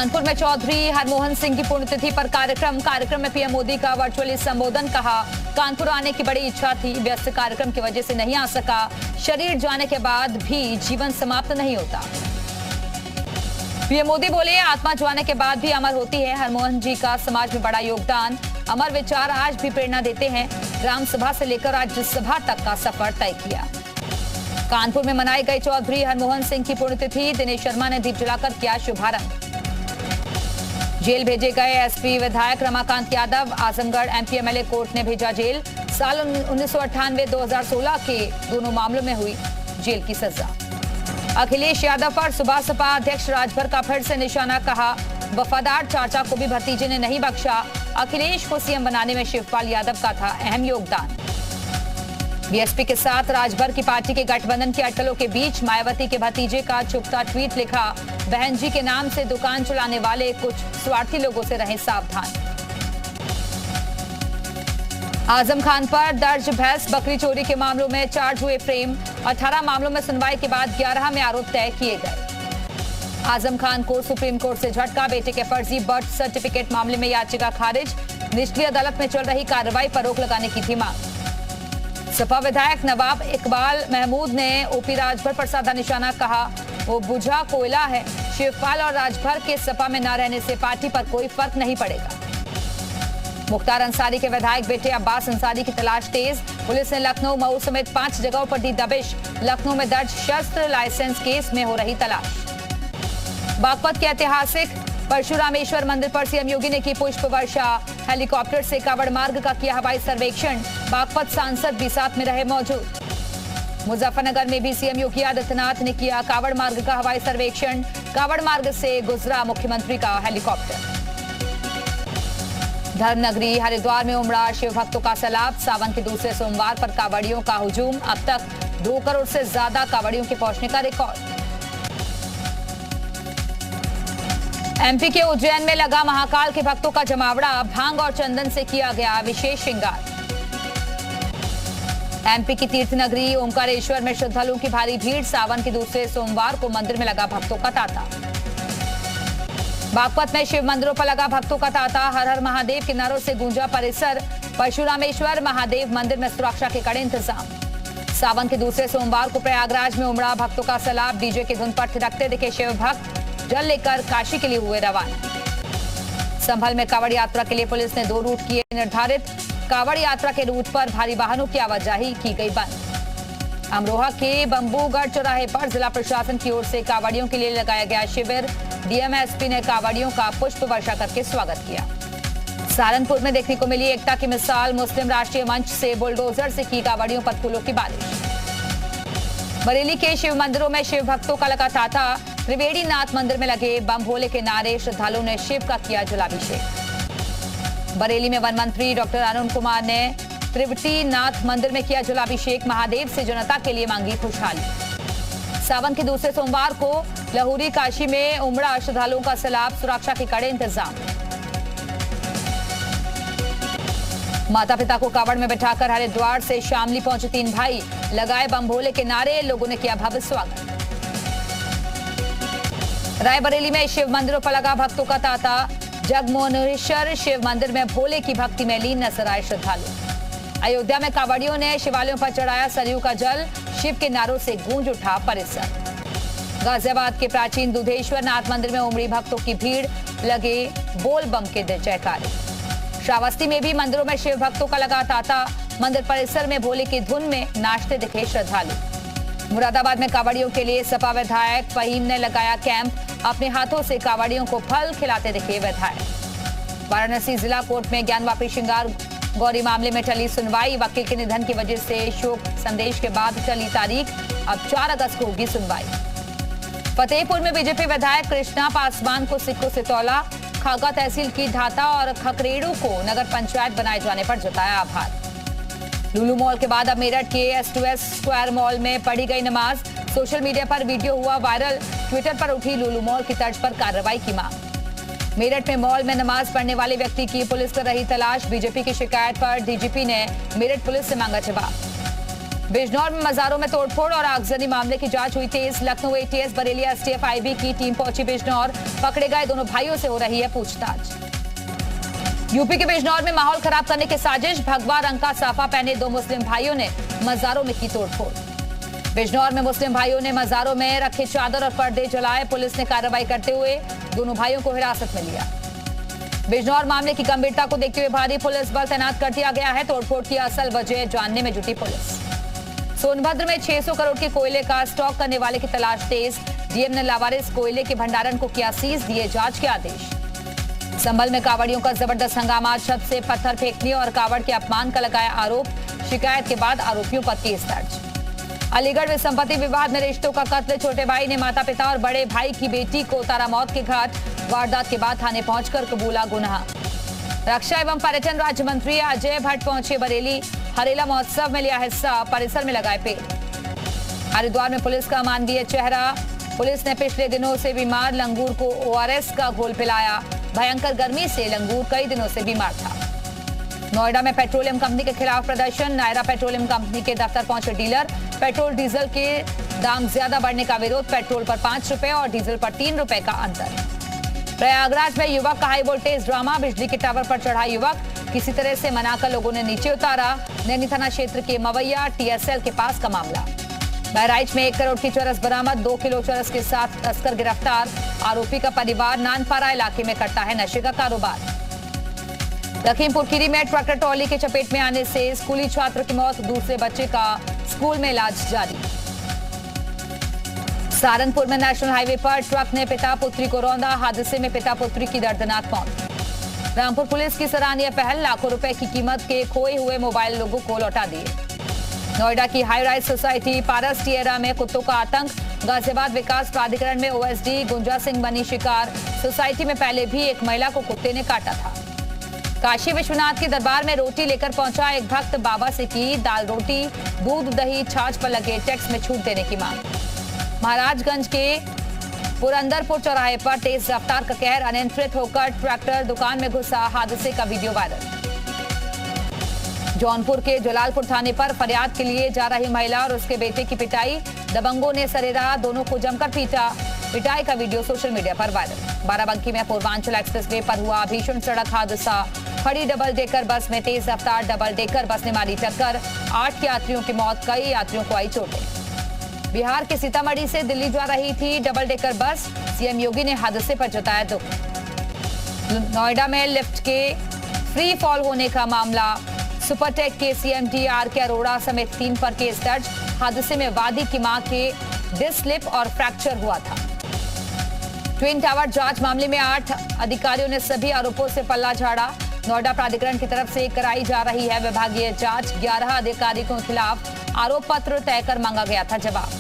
कानपुर में चौधरी हरमोहन सिंह की पुण्यतिथि पर कार्यक्रम में पीएम मोदी का वर्चुअली संबोधन। कहा, कानपुर आने की बड़ी इच्छा थी, व्यस्त कार्यक्रम की वजह से नहीं आ सका। शरीर जाने के बाद भी जीवन समाप्त नहीं होता। पीएम मोदी बोले, आत्मा जाने के बाद भी अमर होती है। हरमोहन जी का समाज में बड़ा योगदान, अमर विचार आज भी प्रेरणा देते हैं। ग्राम सभा से लेकर राज्यसभा तक का सफर तय किया। कानपुर में मनाई गई चौधरी हरमोहन सिंह की पुण्यतिथि। दिनेश शर्मा ने दीप जलाकर किया शुभारंभ। जेल भेजे गए एसपी विधायक Ramakant Yadav, Azamgarh MP MLA court ने भेजा जेल। साल 1998-2016 के दोनों मामलों में हुई जेल की सजा। अखिलेश यादव पर सुबह सपा अध्यक्ष राजभर का फिर से निशाना। कहा, वफादार चाचा को भी भतीजे ने नहीं बख्शा। अखिलेश को सीएम बनाने में शिवपाल यादव का था अहम योगदान। बीएसपी के साथ राजभर की पार्टी के गठबंधन की अटकलों के बीच मायावती के भतीजे का चुपता ट्वीट लिखा, बहन जी के नाम से दुकान चलाने वाले कुछ स्वार्थी लोगों से रहें सावधान। आजम खान पर दर्ज भैंस बकरी चोरी के मामलों में चार्ज हुए फ्रेम। 18 मामलों में सुनवाई के बाद 11 में आरोप तय किए गए। आजम खान को सुप्रीम कोर्ट से झटका, बेटे के फर्जी बर्थ सर्टिफिकेट मामले में याचिका खारिज। निचली अदालत में चल रही कार्रवाई पर रोक लगाने की थी मांग। सपा विधायक नवाब इकबाल महमूद ने ओपी राजभर पर साधा निशाना। कहा, वो बुझा कोयला है। शिवपाल और राजभर के सपा में न रहने से पार्टी पर कोई फर्क नहीं पड़ेगा। मुख्तार अंसारी के विधायक बेटे अब्बास अंसारी की तलाश तेज। पुलिस ने लखनऊ, मऊ समेत 5 जगहों पर दी दबिश। लखनऊ में दर्ज शस्त्र लाइसेंस केस में हो रही तलाश। बागपत के ऐतिहासिक परशुरामेश्वर मंदिर पर सीएम योगी ने की पुष्प वर्षा। हेलीकॉप्टर से कावड़ मार्ग का किया हवाई सर्वेक्षण। बागपत सांसद भी साथ में रहे मौजूद। मुजफ्फरनगर में भी सीएम योगी आदित्यनाथ ने किया कावड़ मार्ग का हवाई सर्वेक्षण। कावड़ मार्ग से गुजरा मुख्यमंत्री का हेलीकॉप्टर। धर्मनगरी हरिद्वार में उमड़ा शिव भक्तों का सैलाब। सावन के दूसरे सोमवार पर कावड़ियों का हुजूम। अब तक 2 करोड़ से ज्यादा कावड़ियों के पहुंचने का रिकॉर्ड। एमपी के उज्जैन में लगा महाकाल के भक्तों का जमावड़ा। भांग और चंदन से किया गया विशेष श्रृंगार। एमपी की तीर्थ नगरी ओमकारेश्वर में श्रद्धालुओं की भारी भीड़। सावन के दूसरे सोमवार को मंदिर में लगा भक्तों का तांता। बागपत में शिव मंदिरों पर लगा भक्तों का तांता। हर हर महादेव के नारों से गूंजा परिसर। परशुरामेश्वर महादेव मंदिर में सुरक्षा के कड़े इंतजाम। सावन के दूसरे सोमवार को प्रयागराज में उमड़ा भक्तों का सैलाब। डीजे की धुन पर थिरकते दिखे शिव भक्त। जल लेकर काशी के लिए हुए रवाना। संभल में कावड़ यात्रा के लिए पुलिस ने 2 रूट किए निर्धारित। कावड़ यात्रा के रूट पर भारी वाहनों की आवाजाही की गई बंद। अमरोहा के बंबूगढ़ चौराहे पर जिला प्रशासन की ओर से कावड़ियों के लिए लगाया गया शिविर। डीएमएसपी ने कावड़ियों का पुष्प वर्षा करके स्वागत किया। सहारनपुर में देखने को मिली एकता की मिसाल। मुस्लिम राष्ट्रीय मंच से बुलडोजर से की कावड़ियों पर फूलों की बारिश। बरेली के शिव मंदिरों में शिव भक्तों का लगा तांता। त्रिवेणी नाथ मंदिर में लगे बम भोले के नारे। श्रद्धालुओं ने शिव का किया जलाभिषेक। बरेली में वन मंत्री डॉक्टर अरुण कुमार ने त्रिवेणी नाथ मंदिर में किया जलाभिषेक। महादेव से जनता के लिए मांगी खुशहाली। सावन के दूसरे सोमवार को लहुरी काशी में उमड़ा श्रद्धालुओं का सैलाब। सुरक्षा के कड़े इंतजाम। माता पिता को कावड़ में बिठाकर हरिद्वार से शामली पहुंचे 3 भाई। लगाए बम भोले के नारे। लोगों ने किया भव्य स्वागत। रायबरेली में शिव मंदिरों पर लगा भक्तों का तांता। जगमोहनेश्वर शिव मंदिर में भोले की भक्ति में लीन नजर आए श्रद्धालु। अयोध्या में कावड़ियों ने शिवालयों पर चढ़ाया सरयू का जल। शिव के नारों से गूंज उठा परिसर। गाजियाबाद के प्राचीन दुधेश्वर नाथ मंदिर में उमड़ी भक्तों की भीड़। लगे बोल बम के जयकारे। श्रावस्ती में भी मंदिरों में शिव भक्तों का लगा तांता। मंदिर परिसर में भोले की धुन में नाचते दिखे श्रद्धालु। मुरादाबाद में कावड़ियों के लिए सपा विधायक फहीम ने लगाया कैंप। अपने हाथों से कावड़ियों को फल खिलाते दिखे विधायक। वाराणसी जिला कोर्ट में ज्ञानवापी श्रृंगार गौरी मामले में टली सुनवाई। वकील के निधन की वजह से शोक संदेश के बाद टली तारीख। अब 4 अगस्त को होगी सुनवाई। फतेहपुर में बीजेपी विधायक कृष्णा पासवान को सिक्कों से तौला। खागा तहसील की धाता और खकरेड़ू को नगर पंचायत बनाए जाने पर जताया आभार। लुलु मॉल के बाद अब मेरठ के S2S स्क्वायर मॉल में पढ़ी गई नमाज। सोशल मीडिया पर वीडियो हुआ वायरल। ट्विटर पर उठी लुलु मॉल की तर्ज पर कार्रवाई की मांग। मेरठ में मॉल में नमाज पढ़ने वाले व्यक्ति की पुलिस कर रही तलाश। बीजेपी की शिकायत पर डीजीपी ने मेरठ पुलिस से मांगा जवाब। बिजनौर में मजारों में तोड़फोड़ और आगजनी मामले की जांच हुई तेज। Lucknow ATS Bareilly STF IB की टीम पहुंची बिजनौर। पकड़े गए दोनों भाइयों से हो रही है पूछताछ। यूपी के बिजनौर में माहौल खराब करने की साजिश। भगवा रंग का साफा पहने दो मुस्लिम भाइयों ने मजारों में की तोड़फोड़। बिजनौर में मुस्लिम भाइयों ने मजारों में रखे चादर और पर्दे जलाए। पुलिस ने कार्रवाई करते हुए दोनों भाइयों को हिरासत में लिया। बिजनौर मामले की गंभीरता को देखते हुए भारी पुलिस बल तैनात कर दिया गया है। तोड़फोड़ की असल वजह जानने में जुटी पुलिस। सोनभद्र में 600 करोड़ के कोयले का स्टॉक करने वाले की तलाश तेज। डीएम ने लावारिस कोयले के भंडारण को किया सीज, दिए जांच के आदेश। संभल में कावड़ियों का जबरदस्त हंगामा। छत से पत्थर फेंकने और कावड़ के अपमान का लगाया आरोप। शिकायत के बाद आरोपियों पर केस दर्ज। अलीगढ़ में संपत्ति विवाद में रिश्तों का कत्ल। छोटे भाई ने माता पिता और बड़े भाई की बेटी को उतारा मौत के घाट। वारदात के बाद थाने पहुंचकर कबूला गुनाह। रक्षा एवं पर्यटन राज्य मंत्री अजय भट्ट पहुंचे बरेली। हरेला महोत्सव में लिया हिस्सा। परिसर में लगाए पेड़। हरिद्वार में पुलिस का मानवीय चेहरा। पुलिस ने पिछले दिनों से बीमार लंगूर को ओआरएस का घोल पिलाया। भयंकर गर्मी से लंगूर कई दिनों से बीमार था। नोएडा में पेट्रोलियम कंपनी के खिलाफ प्रदर्शन। नायरा पेट्रोलियम कंपनी के दफ्तर पहुंचे डीलर। पेट्रोल डीजल के दाम ज्यादा बढ़ने का विरोध। पेट्रोल पर 5 रुपए और डीजल पर 3 रुपए का अंतर। प्रयागराज में युवक का हाई वोल्टेज ड्रामा। बिजली के टावर पर चढ़ा युवक। किसी तरह से मनाकर लोगों ने नीचे उतारा। नैनी थाना क्षेत्र के मवैया टीएसएल के पास का मामला। बहराइच में 1 करोड़ की चरस बरामद। 2 किलो चरस के साथ तस्कर गिरफ्तार। आरोपी का परिवार नानपारा इलाके में करता है नशे का कारोबार। लखीमपुर खीरी में ट्रैक्टर ट्रॉली के चपेट में आने से स्कूली छात्र की मौत। दूसरे बच्चे का स्कूल में इलाज जारी। सहारनपुर में नेशनल हाईवे पर ट्रक ने पिता पुत्री को रौंदा। हादसे में पिता पुत्री की दर्दनाक मौत। रामपुर पुलिस की सराहनीय पहल। लाखों रुपए की कीमत के खोए हुए मोबाइल लोगों को लौटा दिए। नोएडा की हाई राइज सोसाइटी पारस टिएरा में कुत्तों का आतंक। गाजियाबाद विकास प्राधिकरण में ओएसडी गुंजा सिंह बनी शिकार। सोसाइटी में पहले भी एक महिला को कुत्ते ने काटा था। काशी विश्वनाथ के दरबार में रोटी लेकर पहुंचा एक भक्त। बाबा से की दाल रोटी दूध दही छाछ पर लगे टैक्स में छूट देने की मांग। महाराजगंज के पुरंदरपुर चौराहे पर तेज रफ्तार का कहर। अनियंत्रित होकर ट्रैक्टर दुकान में घुसा। हादसे का वीडियो वायरल। जौनपुर के जलालपुर थाने पर फरियाद के लिए जा रही महिला और उसके बेटे की पिटाई। दबंगों ने सरेराह दोनों को जमकर पीटा। पिटाई का वीडियो सोशल मीडिया पर वायरल। बाराबंकी में पूर्वांचल एक्सप्रेसवे पर हुआ भीषण सड़क हादसा। खड़ी डबल डेकर बस में तेज रफ्तार डबल डेकर बस ने मारी टक्कर। 8 यात्रियों की मौत। कई यात्रियों को आई चोटें। बिहार के सीतामढ़ी से दिल्ली जा रही थी डबल डेकर बस। सीएम योगी ने हादसे पर जताया दुख। नोएडा में लिफ्ट के फ्री फॉल होने का मामला। सुपरटेक के सीएमडी आर.के. अरोड़ा समेत 3 पर केस दर्ज। हादसे में वादी की मां के डिस्क स्लिप और फ्रैक्चर हुआ था। ट्विन टावर जांच मामले में 8 अधिकारियों ने सभी आरोपों से पल्ला झाड़ा। नोएडा प्राधिकरण की तरफ से कराई जा रही है विभागीय जांच। 11 अधिकारियों के खिलाफ आरोप पत्र तय कर मांगा गया था जवाब।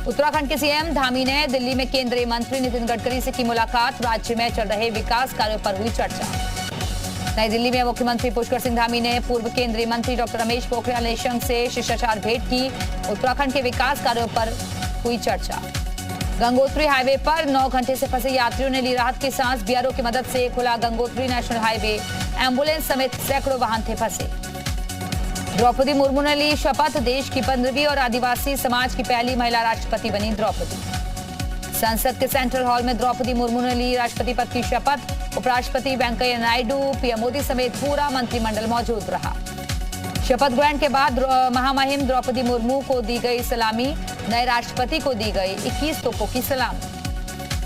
उत्तराखंड के सीएम धामी ने दिल्ली में केंद्रीय मंत्री नितिन गडकरी से की मुलाकात। राज्य में चल रहे विकास कार्यों पर हुई चर्चा। नई दिल्ली में मुख्यमंत्री पुष्कर सिंह धामी ने पूर्व केंद्रीय मंत्री डॉक्टर रमेश पोखरियाल निशंक से शिष्टाचार भेंट की। उत्तराखंड के विकास कार्यों पर हुई चर्चा। गंगोत्री हाईवे पर 9 घंटे से फंसे यात्रियों ने ली राहत की सांस। बीआरओ की मदद से खुला गंगोत्री नेशनल हाईवे। एम्बुलेंस समेत सैकड़ों वाहन थे फंसे। द्रौपदी मुर्मू ने ली शपथ। देश की 15वीं और आदिवासी समाज की पहली महिला राष्ट्रपति बनी द्रौपदी। संसद के सेंट्रल हॉल में द्रौपदी मुर्मू ने ली राष्ट्रपति पद की शपथ। उपराष्ट्रपति वेंकैया नायडू, पीएम मोदी समेत पूरा मंत्रिमंडल मौजूद रहा। शपथ ग्रहण के बाद महामहिम द्रौपदी मुर्मू को दी गई सलामी। नए राष्ट्रपति को दी गई 21 तोपों की सलामी।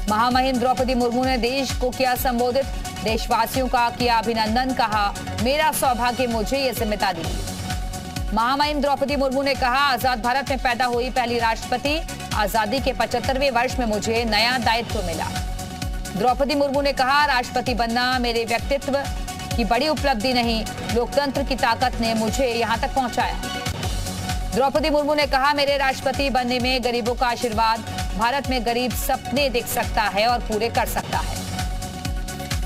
महामहिम द्रौपदी मुर्मू ने देश को किया संबोधित। देशवासियों का किया अभिनंदन। कहा, मेरा सौभाग्य मुझे ये जिम्मेदारी दी। महामहिम द्रौपदी मुर्मू ने कहा, आजाद भारत में पैदा हुई पहली राष्ट्रपति। आजादी के 75वें वर्ष में मुझे नया दायित्व मिला। द्रौपदी मुर्मू ने कहा, राष्ट्रपति बनना मेरे व्यक्तित्व की बड़ी उपलब्धि नहीं, लोकतंत्र की ताकत ने मुझे यहाँ तक पहुँचाया। द्रौपदी मुर्मू ने कहा, मेरे राष्ट्रपति बनने में गरीबों का आशीर्वाद। भारत में गरीब सपने देख सकता है और पूरे कर सकता है।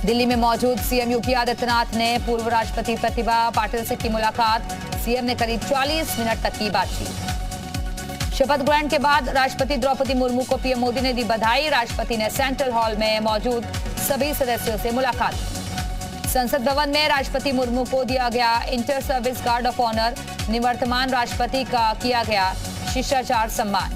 दिल्ली में मौजूद सीएम योगी आदित्यनाथ ने पूर्व राष्ट्रपति प्रतिभा पाटिल से की मुलाकात। सीएम ने करीब 40 मिनट तक की बातचीत। शपथ ग्रहण के बाद राष्ट्रपति द्रौपदी मुर्मू को पीएम मोदी ने दी बधाई। राष्ट्रपति ने सेंट्रल हॉल में मौजूद सभी सदस्यों से मुलाकात की। संसद भवन में राष्ट्रपति मुर्मू को दिया गया inter service guard of honour. निवर्तमान राष्ट्रपति का किया गया शिष्टाचार सम्मान।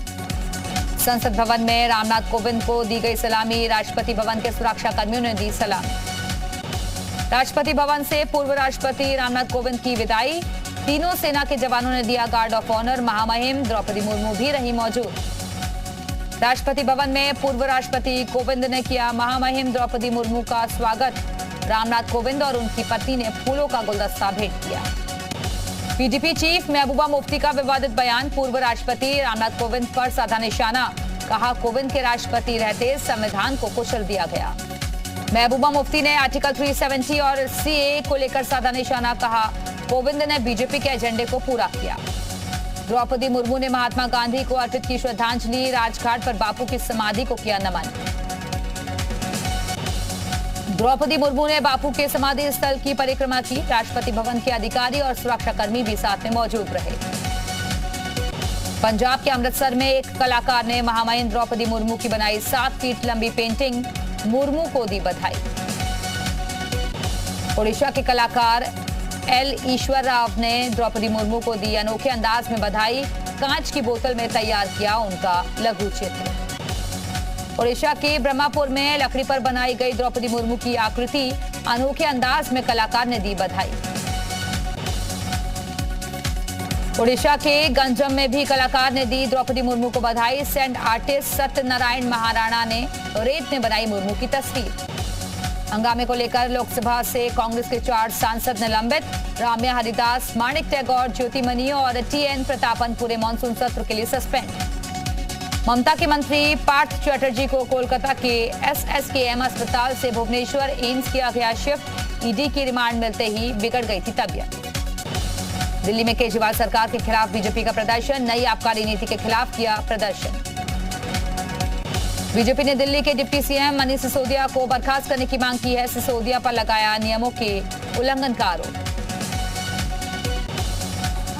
संसद भवन में रामनाथ कोविंद को दी गई सलामी। राष्ट्रपति भवन के सुरक्षा कर्मियों ने दी सलामी। राष्ट्रपति भवन से पूर्व राष्ट्रपति रामनाथ कोविंद की विदाई। तीनों सेना के जवानों ने दिया गार्ड ऑफ ऑनर। महामहिम द्रौपदी मुर्मू भी रही मौजूद। राष्ट्रपति भवन में पूर्व राष्ट्रपति कोविंद ने किया महामहिम द्रौपदी मुर्मू का स्वागत। रामनाथ कोविंद और उनकी पत्नी ने फूलों का गुलदस्ता भेंट किया। पीडीपी चीफ महबूबा मुफ्ती का विवादित बयान। पूर्व राष्ट्रपति रामनाथ कोविंद पर साधा निशाना। कहा, कोविंद के राष्ट्रपति रहते संविधान को कुचल दिया गया। महबूबा मुफ्ती ने आर्टिकल 370 और सीए को लेकर साधा निशाना। कहा, कोविंद ने बीजेपी के एजेंडे को पूरा किया। द्रौपदी मुर्मू ने महात्मा गांधी को अर्पित की श्रद्धांजलि। राजघाट पर बापू की समाधि को किया नमन। द्रौपदी मुर्मू ने बापू के समाधि स्थल की परिक्रमा की। राष्ट्रपति भवन के अधिकारी और सुरक्षाकर्मी भी साथ में मौजूद रहे। पंजाब के अमृतसर में एक कलाकार ने महामहिम द्रौपदी मुर्मू की बनाई 7 फीट लंबी पेंटिंग। मुर्मू को दी बधाई। ओडिशा के कलाकार एल ईश्वर राव ने द्रौपदी मुर्मू को दी अनोखे अंदाज में बधाई। कांच की बोतल में तैयार किया उनका लघु चित्र। ओडिशा के ब्रह्मपुर में लकड़ी पर बनाई गई द्रौपदी मुर्मू की आकृति अनोखे अंदाज में कलाकार ने दी बधाई। ओडिशा के गंजम में भी कलाकार ने दी द्रौपदी मुर्मू को बधाई। सैंड आर्टिस्ट सत्यनारायण महाराणा ने रेत में बनाई मुर्मू की तस्वीर। हंगामे को लेकर लोकसभा से कांग्रेस के 4 सांसद निलंबित। राम्या हरिदास, माणिक टैगोर, ज्योतिमनी और टीएन प्रतापन पूरे मानसून सत्र के लिए सस्पेंड। ममता के मंत्री पार्थ चैटर्जी को कोलकाता के एसएसकेएम अस्पताल से भुवनेश्वर एम्स किया गया शिफ्ट। ईडी की रिमांड मिलते ही बिगड़ गई थी तबीयत। दिल्ली में केजरीवाल सरकार के खिलाफ बीजेपी का प्रदर्शन। नई आबकारी नीति के खिलाफ किया प्रदर्शन। बीजेपी ने दिल्ली के डिप्टी सीएम मनीष सिसोदिया को बर्खास्त करने की मांग की है। सिसोदिया पर लगाया नियमों के उल्लंघन का आरोप।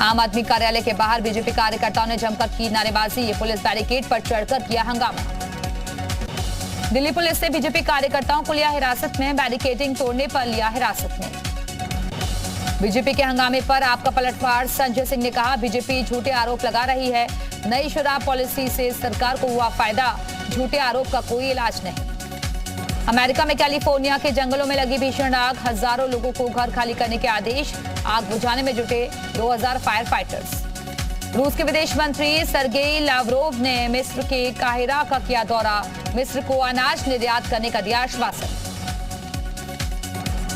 आम आदमी कार्यालय के बाहर बीजेपी कार्यकर्ताओं ने जमकर की नारेबाजी। ये पुलिस बैरिकेड पर चढ़कर किया हंगामा। दिल्ली पुलिस ने बीजेपी कार्यकर्ताओं को लिया हिरासत में। बैरिकेडिंग तोड़ने पर लिया हिरासत में। बीजेपी के हंगामे पर आपका पलटवार। संजय सिंह ने कहा, बीजेपी झूठे आरोप लगा रही है। नई शराब पॉलिसी से सरकार को हुआ फायदा। झूठे आरोप का कोई इलाज नहीं। अमेरिका में कैलिफोर्निया के जंगलों में लगी भीषण आग। हजारों लोगों को घर खाली करने के आदेश। आग बुझाने में जुटे 2000 फायर फाइटर्स। रूस के विदेश मंत्री सर्गेई लावरोव ने मिस्र के काहिरा का किया दौरा। मिस्र को अनाज निर्यात करने का दिया आश्वासन।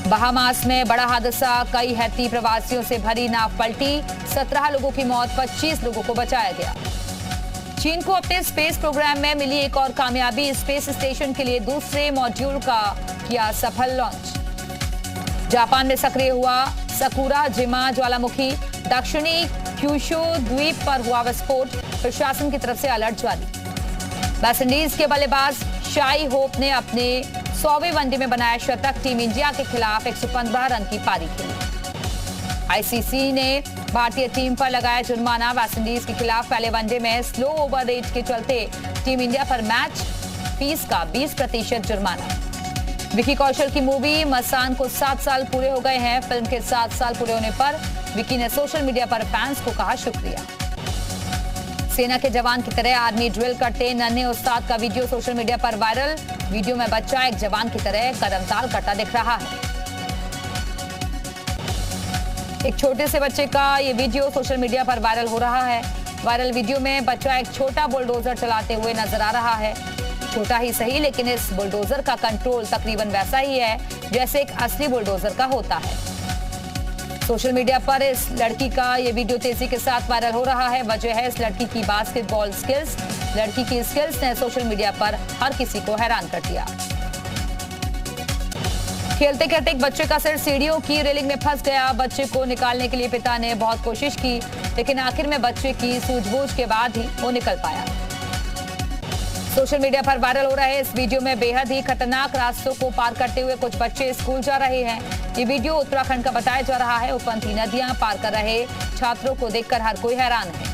बहामास में बड़ा हादसा। कई हैती प्रवासियों से भरी नाव पलटी। 17 लोगों की मौत, 25 लोगों को बचाया गया। चीन को अपने स्पेस प्रोग्राम में मिली एक और कामयाबी। स्पेस स्टेशन के लिए दूसरे मॉड्यूल का किया सफल लॉन्च। जापान में सक्रिय हुआ सकुरा जिमा ज्वालामुखी। दक्षिणी क्यूशू द्वीप पर हुआ विस्फोट। प्रशासन की तरफ से अलर्ट जारी। वेस्टइंडीज के बल्लेबाज शाई होप ने अपने 100वें वनडे में बनाया शतक। टीम इंडिया के खिलाफ 115 रन की पारी खेली। आईसीसी ने भारतीय टीम पर लगाया जुर्माना। वेस्टइंडीज के खिलाफ पहले वनडे में स्लो ओवर रेट के चलते टीम इंडिया पर मैच फीस का 20% जुर्माना। विकी कौशल की मूवी मसान को 7 साल पूरे हो गए हैं। फिल्म के 7 साल पूरे होने पर विकी ने सोशल मीडिया पर फैंस को कहा शुक्रिया। सेना के जवान की तरह आर्मी ड्रिल करते नन्हे उस्ताद का वीडियो सोशल मीडिया पर वायरल। वीडियो में बच्चा एक जवान की तरह कदमताल करता दिख रहा है। एक छोटे से बच्चे का ये वीडियो सोशल मीडिया पर वायरल हो रहा है। वायरल वीडियो में बच्चा एक छोटा बुलडोजर चलाते हुए नजर आ रहा है। छोटा ही सही, लेकिन इस बुलडोजर का कंट्रोल तकरीबन वैसा ही है जैसे एक असली बुलडोजर का होता है। सोशल मीडिया पर इस लड़की का ये वीडियो तेजी के साथ वायरल हो रहा है। वजह है इस लड़की की बास्केटबॉल स्किल्स। लड़की की स्किल्स ने सोशल मीडिया पर हर किसी को हैरान कर दिया। खेलते खेलते एक बच्चे का सिर सीढ़ियों की रेलिंग में फंस गया। बच्चे को निकालने के लिए पिता ने बहुत कोशिश की, लेकिन आखिर में बच्चे की सूझबूझ के बाद ही वो निकल पाया। सोशल मीडिया पर वायरल हो रहे इस वीडियो में बेहद ही खतरनाक रास्तों को पार करते हुए कुछ बच्चे स्कूल जा रहे हैं। ये वीडियो उत्तराखंड का बताया जा रहा है। उफनती नदियां पार कर रहे छात्रों को देखकर हर कोई हैरान है।